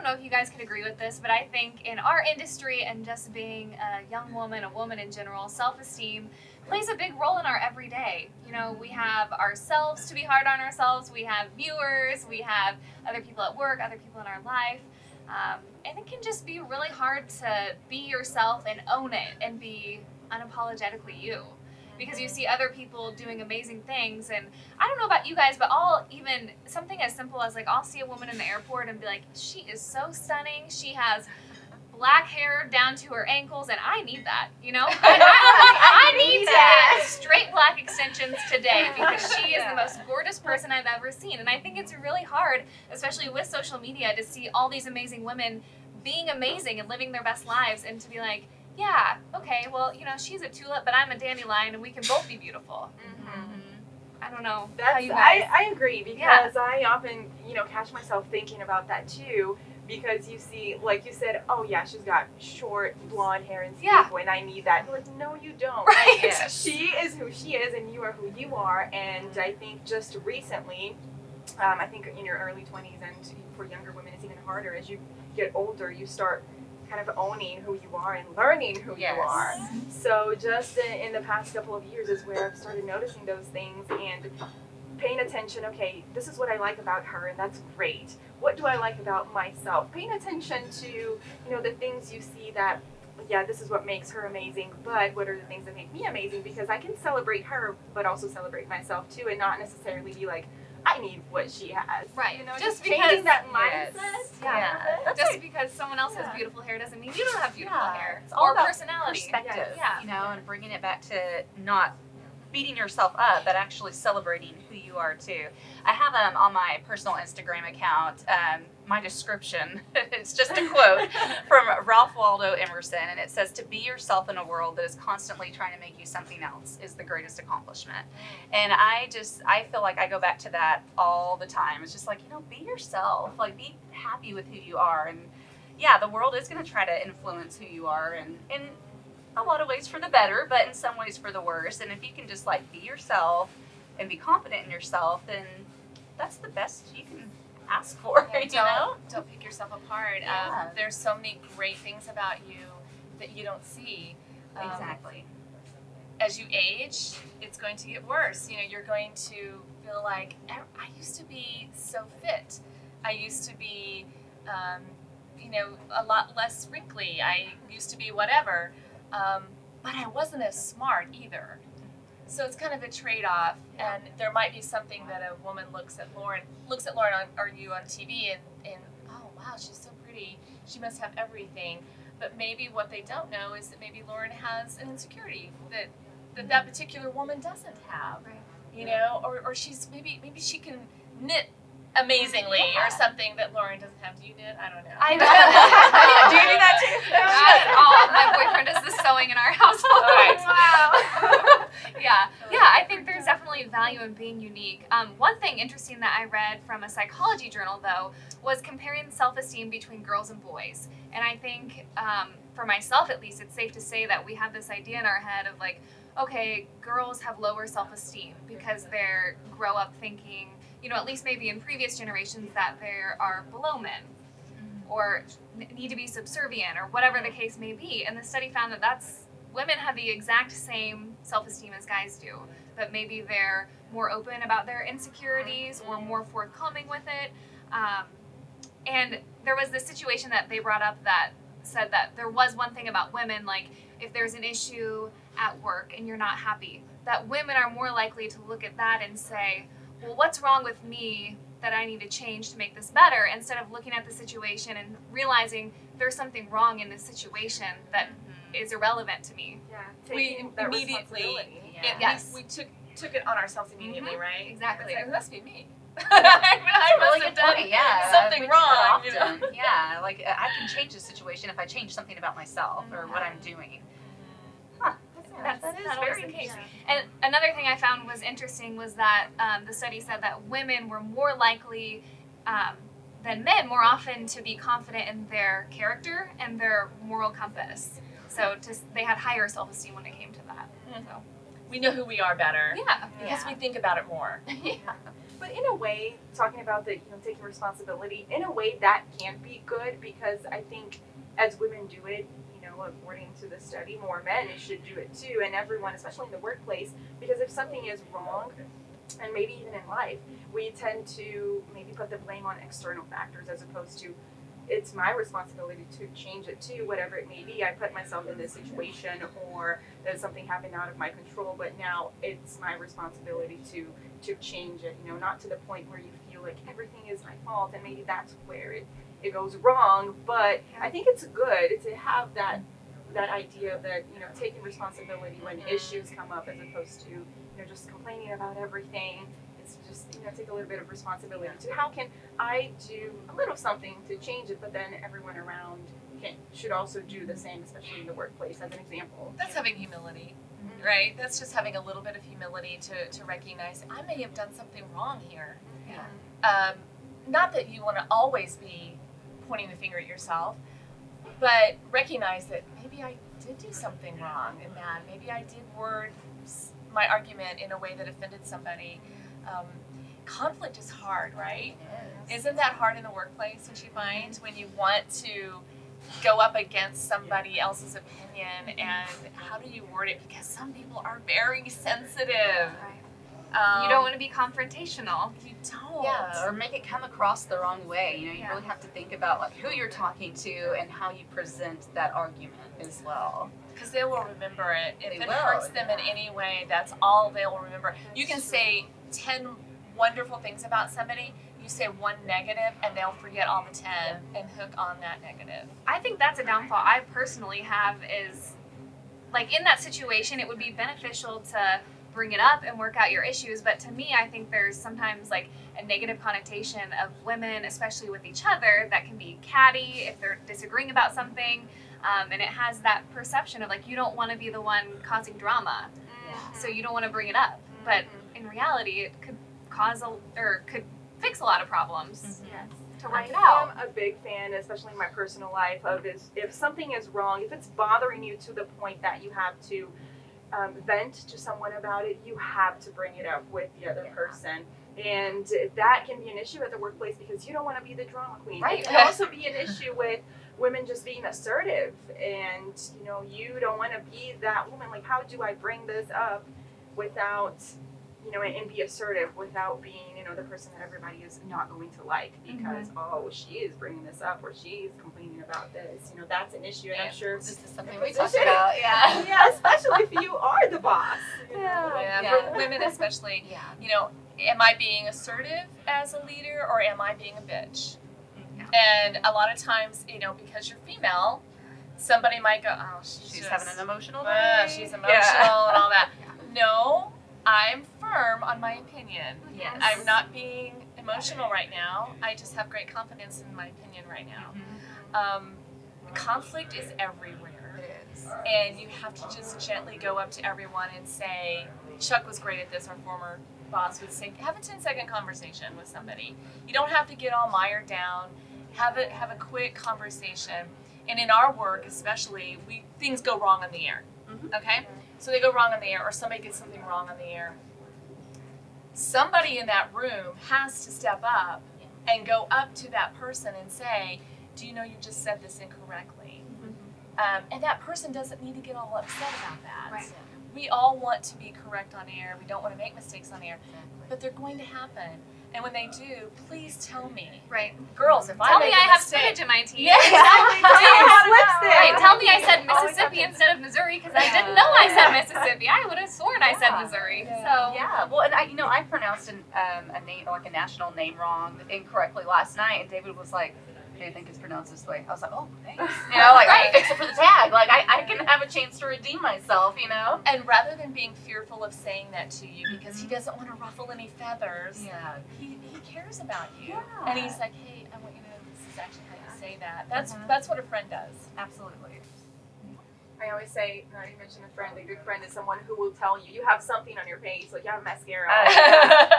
know if you guys could agree with this, but I think in our industry and just being a young woman, a woman in general, self-esteem plays a big role in our everyday. You know, we have ourselves to be hard on ourselves, we have viewers, we have other people at work, other people in our life. And it can just be really hard to be yourself and own it and be unapologetically you. Because you see other people doing amazing things, and I don't know about you guys, but I'll even, something as simple as like, I'll see a woman in the airport and be like, she is so stunning, she has black hair down to her ankles, and I need that, you know? I need to get straight black extensions today because she is the most gorgeous person I've ever seen. And I think it's really hard, especially with social media, to see all these amazing women being amazing and living their best lives, and to be like, yeah, okay, well, you know, she's a tulip, but I'm a dandelion, and we can both be beautiful. I don't know. How you guys? I agree, because I often, you know, catch myself thinking about that too, because you see, like you said, oh yeah, she's got short blonde hair and stuff, and I need that. Like, no, you don't. Right. Like, she is who she is, and you are who you are. And I think just recently, I think in your early 20s, and for younger women, it's even harder. As you get older, you start kind of owning who you are and learning who you are. So just in the past couple of years is where I've started noticing those things and paying attention. Okay, this is what I like about her, and that's great. What do I like about myself? Paying attention to, you know, the things you see that, yeah, this is what makes her amazing, but what are the things that make me amazing? Because I can celebrate her, but also celebrate myself too, and not necessarily be like, I need what she has. Right. You know, just changing because that mindset. Just because someone else has beautiful hair doesn't mean you don't have beautiful hair. It's all or about personality. Perspective, Yeah. you know, and bringing it back to not beating yourself up, but actually celebrating who you are too. I have on my personal Instagram account, my description, it's just a quote from Ralph Waldo Emerson, and it says, to be yourself in a world that is constantly trying to make you something else is the greatest accomplishment. And I feel like I go back to that all the time. It's just like, you know, be yourself, like be happy with who you are. And yeah, the world is going to try to influence who you are, and in a lot of ways for the better, but in some ways for the worse. And if you can just like be yourself and be confident in yourself, then that's the best you can ask for, you know? Don't pick yourself apart. Yeah. There's so many great things about you that you don't see. Exactly. As you age, it's going to get worse. You know, you're going to feel like, I used to be so fit. I used to be, you know, a lot less wrinkly. I used to be whatever. But I wasn't as smart either. So it's kind of a trade-off, and there might be something that a woman looks at Lauren or you on TV and oh wow, she's so pretty, she must have everything. But maybe what they don't know is that maybe Lauren has an insecurity that particular woman doesn't have. Right. You know, or she's maybe she can knit amazingly or something that Lauren doesn't have. Do you knit? I don't know. I know. Do you do that too? Not at all. My boyfriend does the sewing in our household. Right. Wow. Yeah, I think there's definitely value in being unique. One thing interesting that I read from a psychology journal, though, was comparing self-esteem between girls and boys. And I think, for myself at least, it's safe to say that we have this idea in our head of like, okay, girls have lower self-esteem because they grow up thinking, you know, at least maybe in previous generations, that they are below men or need to be subservient or whatever the case may be. And the study found that women have the exact same self-esteem as guys do, but maybe they're more open about their insecurities or more forthcoming with it. And there was this situation that they brought up that said that there was one thing about women, like if there's an issue at work and you're not happy, that women are more likely to look at that and say, well, what's wrong with me that I need to change to make this better, instead of looking at the situation and realizing there's something wrong in this situation that is irrelevant to me. Yeah, We taking that immediately, responsibility. Yes. we took it on ourselves immediately, right? Exactly. It's like, it must be me. That's I a really must have good done point. Yeah, something we do wrong. that You know? often. Yeah, like I can change the situation if I change something about myself or what I'm doing. That is very the case. interesting. And another thing I found was interesting was that the study said that women were more likely than men more often to be confident in their character and their moral compass. So they had higher self-esteem when it came to that. So. We know who we are better. Yeah. Because we think about it more. Yeah. But in a way, talking about the taking responsibility, in a way that can be good, because I think as women do it, according to the study, more men should do it too, and everyone, especially in the workplace, because if something is wrong, and maybe even in life, we tend to maybe put the blame on external factors as opposed to it's my responsibility to change it too, whatever it may be. I put myself in this situation, or that something happened out of my control, but now it's my responsibility to change it, not to the point where you feel like everything is my fault, and maybe that's where it goes wrong. But I think it's good to have that idea that taking responsibility when issues come up, as opposed to just complaining about everything. It's just take a little bit of responsibility to how can I do a little something to change it, but then everyone around should also do the same, especially in the workplace, as an example. That's having humility, right? That's just having a little bit of humility to recognize I may have done something wrong here. Not that you want to always be pointing the finger at yourself, but recognize that maybe I did do something wrong in that. Maybe I did word my argument in a way that offended somebody. Conflict is hard, right? Isn't that hard in the workplace, don't you find, when you want to go up against somebody else's opinion, and how do you word it? Because some people are very sensitive. You don't want to be confrontational. You don't. Yeah, or make it come across the wrong way. You really have to think about like who you're talking to and how you present that argument as well. Because they will remember it. If They it will, hurts them in any way, that's all they'll remember. You can say 10 wonderful things about somebody, you say one negative, and they'll forget all the 10 and hook on that negative. I think that's a downfall I personally have is, like, in that situation, it would be beneficial to bring it up and work out your issues, but to me, I think there's sometimes, like, a negative connotation of women, especially with each other, that can be catty if they're disagreeing about something, and it has that perception of, like, you don't want to be the one causing drama, so you don't want to bring it up, but in reality, it could could fix a lot of problems. Yes. To work it I out. am a big fan, especially in my personal life, of if something is wrong, if it's bothering you to the point that you have to vent to someone about it, you have to bring it up with the other person. And that can be an issue at the workplace because you don't want to be the drama queen. Right. It can also be an issue with women just being assertive, and you don't want to be that woman. Like, how do I bring this up without and be assertive without being, the person that everybody is not going to like because, oh, she is bringing this up or she's complaining about this. That's an issue, and I'm sure This is something we talked about. yeah, especially if you are the boss. For women especially, am I being assertive as a leader or am I being a bitch? And a lot of times, because you're female, somebody might go, oh, she's having an emotional day. She's emotional and all that. No, I'm firm on my opinion. Yes. I'm not being emotional right now. I just have great confidence in my opinion right now. Conflict is everywhere. It is. And you have to just gently go up to everyone and say, Chuck was great at this, our former boss would say, have a 10-second conversation with somebody. You don't have to get all mired down. Have a quick conversation. And in our work especially, things go wrong on the air. Okay? So they go wrong on the air, or somebody gets something wrong on the air. Somebody in that room has to step up and go up to that person and say, do you know you just said this incorrectly? And that person doesn't need to get all upset about that. Right. We all want to be correct on air. We don't want to make mistakes on air. But they're going to happen. And when they do, please tell me. Right. Girls, if Tell I me make I a have mistake, spinach in my tea. Yeah, exactly. Right. Tell me I said Always Mississippi have to- instead of Missouri because I didn't know I said Mississippi. I would have sworn I said Missouri. So Yeah, well, and I pronounced a name, like a national name wrong incorrectly last night, and David was like, I think it's pronounced this way. I was like, oh, thanks. Like, I fix it for the tag. Like, I can have a chance to redeem myself, And rather than being fearful of saying that to you because he doesn't want to ruffle any feathers, Yeah. he cares about you. Yeah. And he's like, hey, I want you to know this is actually how you say that. That's what a friend does. Absolutely. I always say, not even mention a friend, a good friend is someone who will tell you have something on your face, like you have mascara,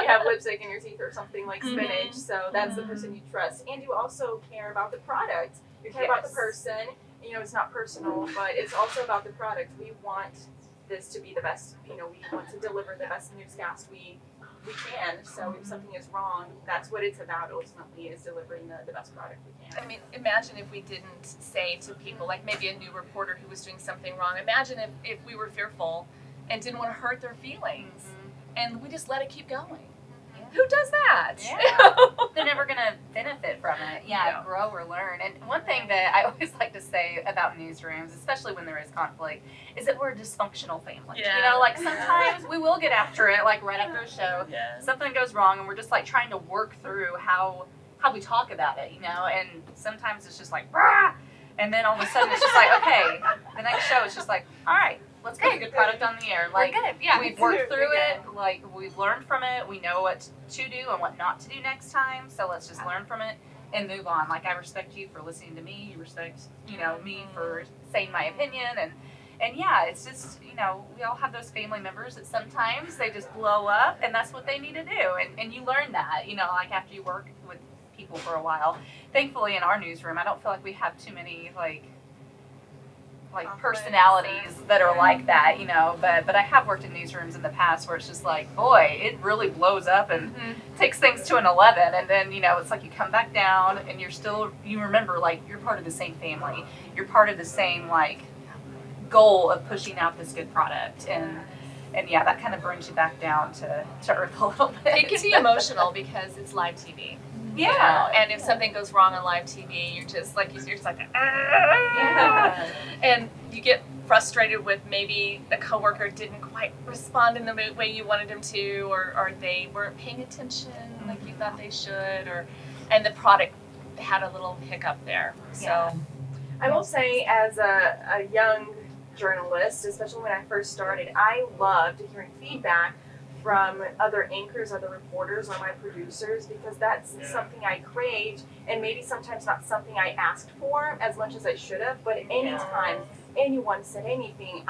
you have lipstick in your teeth or something like spinach, so that's the person you trust. And you also care about the product. You care about the person. It's not personal, but it's also about the product. We want this to be the best, we want to deliver the best newscast we we can. So if something is wrong, that's what it's about ultimately, is delivering the best product we can. I mean, imagine if we didn't say to people, like maybe a new reporter who was doing something wrong, imagine if we were fearful and didn't want to hurt their feelings, and we just let it keep going. Yeah. Who does that? Yeah. They're never going to benefit from it. Yeah, No. grow or learn. And one thing that I always like to say about newsrooms, especially when there is conflict, is that we're a dysfunctional family. Yeah. You know, like sometimes we will get after it, like right after a show. Yeah. Something goes wrong and we're just like trying to work through how we talk about it, you know, and sometimes it's just like, rah! And then all of a sudden it's just like, okay, the next show is just like, all right, let's get a good product on the air. Like, We're good. Yeah. we've worked through it, like we've learned from it, we know what to do and what not to do next time, so let's just learn from it and move on. Like, I respect you for listening to me, you respect, you know, me for saying my opinion, and yeah, it's just, you know, we all have those family members that sometimes they just blow up, and that's what they need to do, and you learn that, you know, like after you work with people for a while. Thankfully in our newsroom, I don't feel like we have too many like personalities that are like that, you know, but I have worked in newsrooms in the past where it's just like, boy, it really blows up and takes things to an 11, and then, you know, it's like you come back down and you remember, like, you're part of the same family, you're part of the same, like, goal of pushing out this good product, and yeah, that kind of brings you back down to earth a little bit. It can be emotional because it's live TV. Yeah. You know? And if something goes wrong on live TV, you're just like, you're just like, Yeah. and you get frustrated with maybe a coworker didn't quite respond in the way you wanted them to, or they weren't paying attention like you thought they should, and the product had a little hiccup there. So Yeah. I will say, as a young journalist, especially when I first started, I loved hearing feedback from other anchors, other reporters, or my producers, because that's something I craved, and maybe sometimes not something I asked for as much as I should have. But anytime anyone said anything,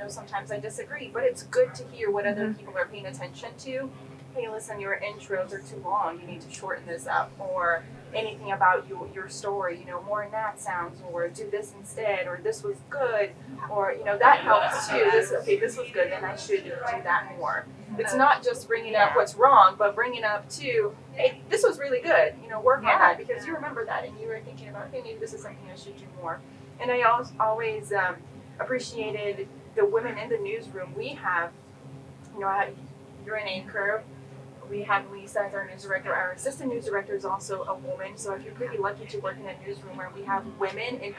sometimes I disagree, but it's good to hear what other people are paying attention to. Hey, listen, your intros are too long, you need to shorten this up, or anything about your story, more nat sounds, or do this instead, or this was good, or that helps too. This was good, then I should do that more. It's not just bringing up what's wrong, but bringing up too, hey, this was really good, work on that, because you remember that and you were thinking about, okay, maybe this is something I should do more. And I always appreciated the women in the newsroom. We have, you're an anchor. We have Lisa as our news director. Our assistant news director is also a woman. So if you're pretty lucky to work in a newsroom where we have women in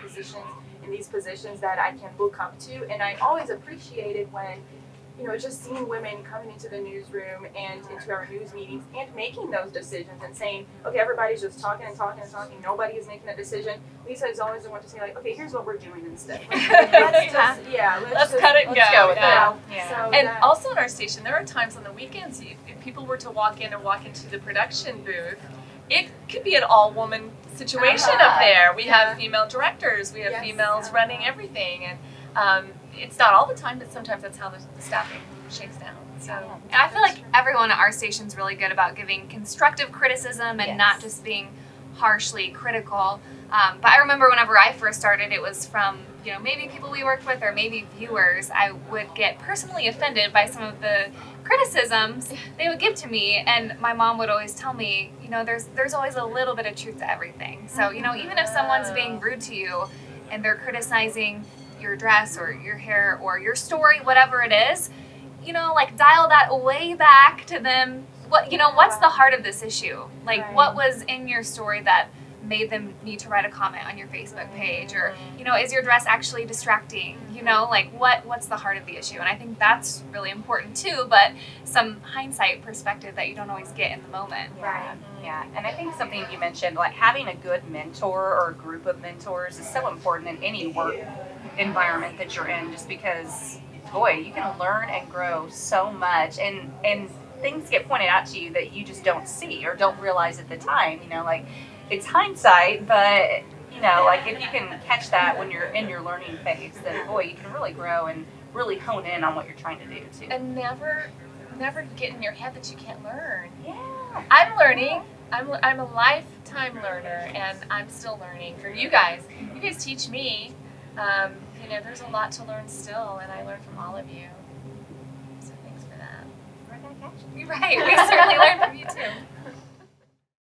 these positions that I can look up to. And I always appreciated when, just seeing women coming into the newsroom and into our news meetings and making those decisions and saying, okay, everybody's just talking and talking and talking. Nobody is making a decision. Lisa is always the one to say, like, okay, here's what we're doing instead. Let's cut it and let's go with that. Yeah. Yeah. So And also in our station, there are times on the weekends, if people were to walk into the production booth, it could be an all-woman situation up there. We have female directors, we have females running everything, and it's not all the time, but sometimes that's how the staffing shakes down. So, And I feel like everyone at our station's really good about giving constructive criticism and not just being harshly critical. But I remember whenever I first started, it was from maybe people we worked with or maybe viewers. I would get personally offended by some of the criticisms they would give to me, and my mom would always tell me, there's always a little bit of truth to everything. So even if someone's being rude to you and they're criticizing your dress or your hair or your story, whatever it is, dial that way back to them. What's the heart of this issue? Like, what was in your story that made them need to write a comment on your Facebook page? Or, is your dress actually distracting? What's the heart of the issue? And I think that's really important too, but some hindsight perspective that you don't always get in the moment. Yeah, and I think something you mentioned, like having a good mentor or a group of mentors is so important in any work environment that you're in, just because, boy, you can learn and grow so much, and things get pointed out to you that you just don't see or don't realize at the time, like it's hindsight, but like if you can catch that when you're in your learning phase, then boy, you can really grow and really hone in on what you're trying to do too. and never get in your head that you can't learn. Yeah. I'm learning. I'm a lifetime learner, and I'm still learning from you guys. You guys teach me. There's a lot to learn still, and I learn from all of you. So thanks for that. Right. We certainly learned from you too.